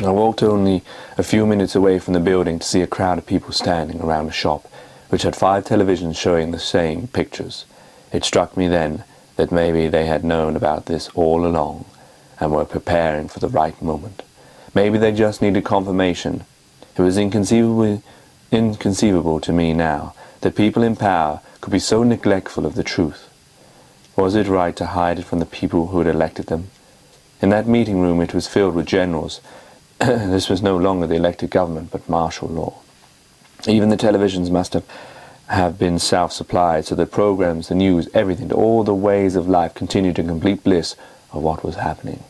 I walked only a few minutes away from the building to see a crowd of people standing around a shop which had 5 televisions showing the same pictures. It struck me then that maybe they had known about this all along and were preparing for the right moment. Maybe they just needed confirmation. It was inconceivable to me now that people in power could be so neglectful of the truth. Was it right to hide it from the people who had elected them? In that meeting room it was filled with generals. This was no longer the elected government but martial law. Even the televisions must have been self-supplied, so the programs, the news, everything, all the ways of life continued in complete bliss of what was happening.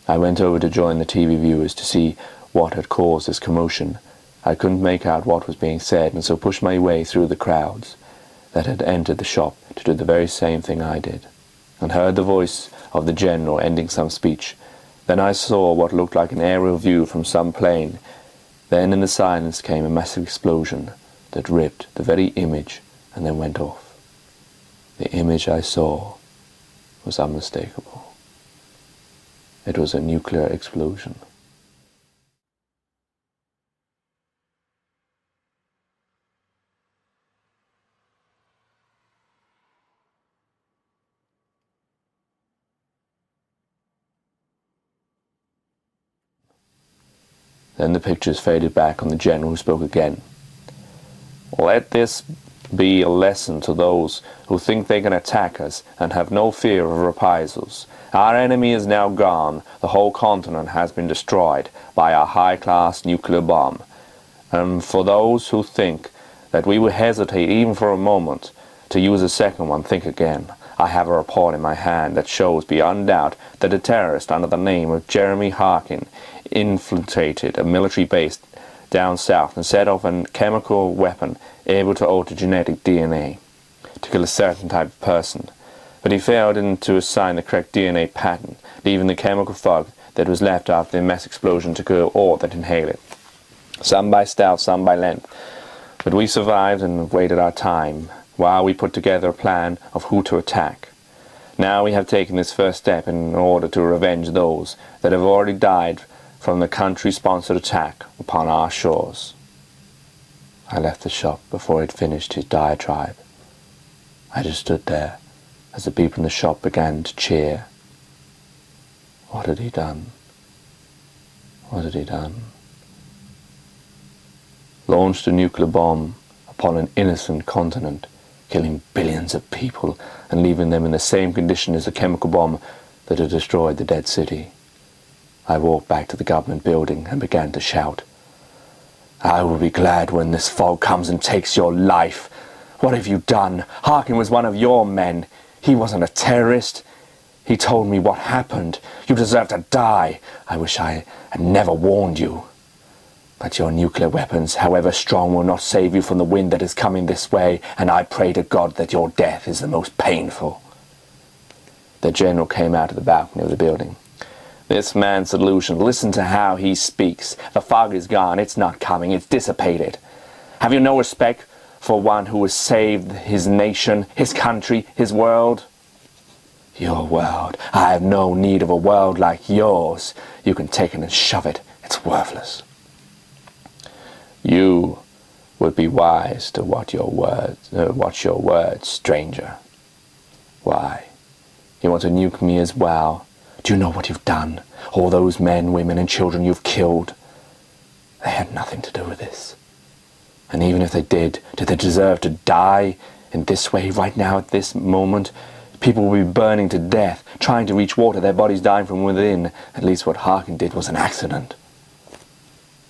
I went over to join the TV viewers to see what had caused this commotion. I couldn't make out what was being said, and so pushed my way through the crowds that had entered the shop to do the very same thing I did, and heard the voice of the general ending some speech. Then I saw what looked like an aerial view from some plane. Then in the silence came a massive explosion that ripped the very image and then went off. The image I saw was unmistakable. It was a nuclear explosion. Then the pictures faded back on the general, who spoke again. Let this be a lesson to those who think they can attack us and have no fear of reprisals. Our enemy is now gone. The whole continent has been destroyed by a high-class nuclear bomb. And for those who think that we will hesitate even for a moment to use a second one, think again. I have a report in my hand that shows beyond doubt that a terrorist under the name of Jeremy Harkin infiltrated a military base down south and set off a chemical weapon able to alter genetic DNA to kill a certain type of person. But he failed to assign the correct DNA pattern, leaving the chemical fog that was left after the mass explosion to kill all that inhaled it. Some by stealth, some by length. But we survived and waited our time while we put together a plan of who to attack. Now we have taken this first step in order to revenge those that have already died from the country-sponsored attack upon our shores. I left the shop before he'd finished his diatribe. I just stood there as the people in the shop began to cheer. What had he done? What had he done? Launched a nuclear bomb upon an innocent continent, killing billions of people and leaving them in the same condition as the chemical bomb that had destroyed the dead city. I walked back to the government building and began to shout, I will be glad when this fog comes and takes your life. What have you done? Harkin was one of your men. He wasn't a terrorist. He told me what happened. You deserve to die. I wish I had never warned you. But your nuclear weapons, however strong, will not save you from the wind that is coming this way, and I pray to God that your death is the most painful. The general came out of the balcony of the building. This man's delusion. Listen to how he speaks. The fog is gone. It's not coming. It's dissipated. Have you no respect for one who has saved his nation, his country, his world? Your world. I have no need of a world like yours. You can take it and shove it. It's worthless. You would be wise to watch your words, stranger. Why? You want to nuke me as well? Do you know what you've done? All those men, women and children you've killed. They had nothing to do with this. And even if they did they deserve to die in this way right now at this moment? People will be burning to death, trying to reach water, their bodies dying from within. At least what Harkin did was an accident.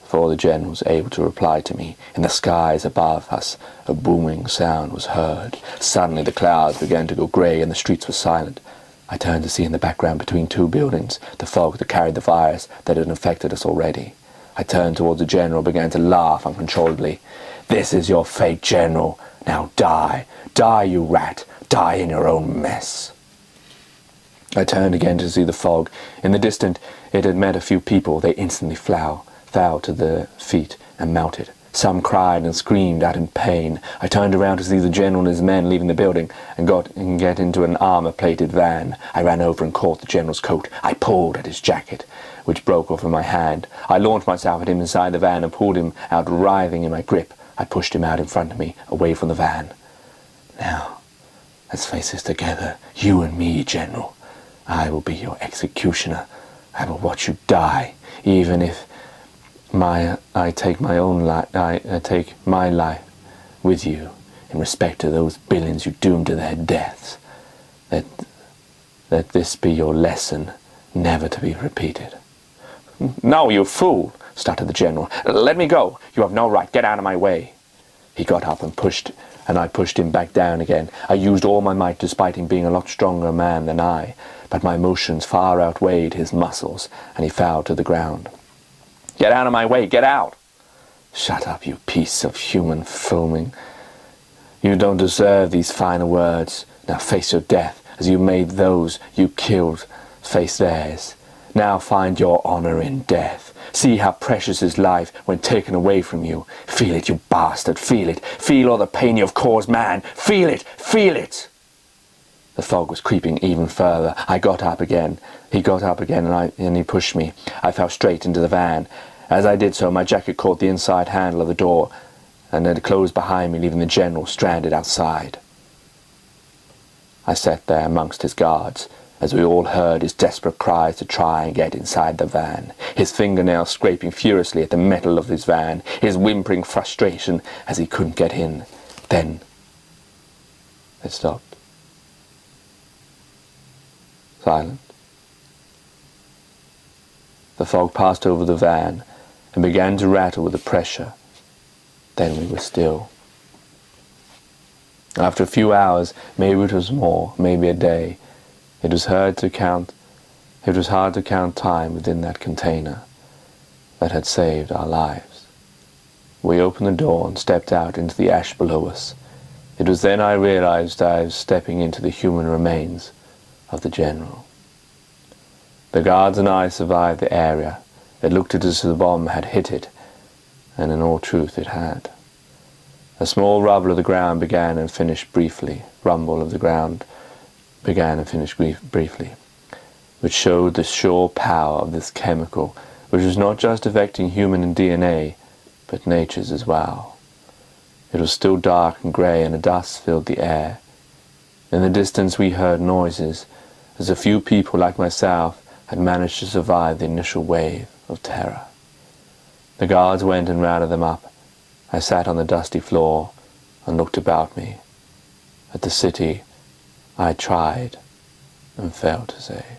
Before the general was able to reply to me, in the skies above us a booming sound was heard. Suddenly the clouds began to go grey and the streets were silent. I turned to see in the background between 2 buildings the fog that carried the virus that had infected us already. I turned towards the general, began to laugh uncontrollably. This is your fate, General. Now die. Die, you rat. Die in your own mess. I turned again to see the fog. In the distance it had met a few people. They instantly fell to their feet and mounted. Some cried and screamed out in pain. I turned around to see the general and his men leaving the building and get into an armor-plated van. I ran over and caught the general's coat. I pulled at his jacket, which broke off in my hand. I launched myself at him inside the van and pulled him out, writhing in my grip. I pushed him out in front of me, away from the van. Now, let's face this together, you and me, General. I will be your executioner. I will watch you die, even if I take my life with you in respect to those billions you doomed to their deaths. Let this be your lesson, never to be repeated. No, you fool, stuttered the general. Let me go. You have no right. Get out of my way. He got up and I pushed him back down again. I used all my might despite him being a lot stronger man than I, but my motions far outweighed his muscles, and he fell to the ground. Get out of my way, get out! Shut up, you piece of human foaming. You don't deserve these final words. Now face your death, as you made those you killed face theirs. Now find your honor in death. See how precious is life when taken away from you. Feel it, you bastard, feel it. Feel all the pain you've caused man. Feel it, feel it! The fog was creeping even further. I got up again. He got up again and he pushed me. I fell straight into the van. As I did so, my jacket caught the inside handle of the door and then it closed behind me, leaving the general stranded outside. I sat there amongst his guards as we all heard his desperate cries to try and get inside the van, his fingernails scraping furiously at the metal of his van, his whimpering frustration as he couldn't get in. Then it stopped. Silent. The fog passed over the van and began to rattle with the pressure. Then we were still. After a few hours, maybe it was more, maybe a day, it was hard to count time within that container that had saved our lives. We opened the door and stepped out into the ash below us. It was then I realized I was stepping into the human remains of the general. The guards and I survived the area. It looked as if the bomb had hit it, and in all truth it had. A small rumble of the ground began and finished briefly, which showed the sure power of this chemical, which was not just affecting human DNA, but nature's as well. It was still dark and grey, and a dust filled the air. In the distance we heard noises, as a few people like myself had managed to survive the initial wave of terror. The guards went and rounded them up. I sat on the dusty floor and looked about me at the city I tried and failed to save.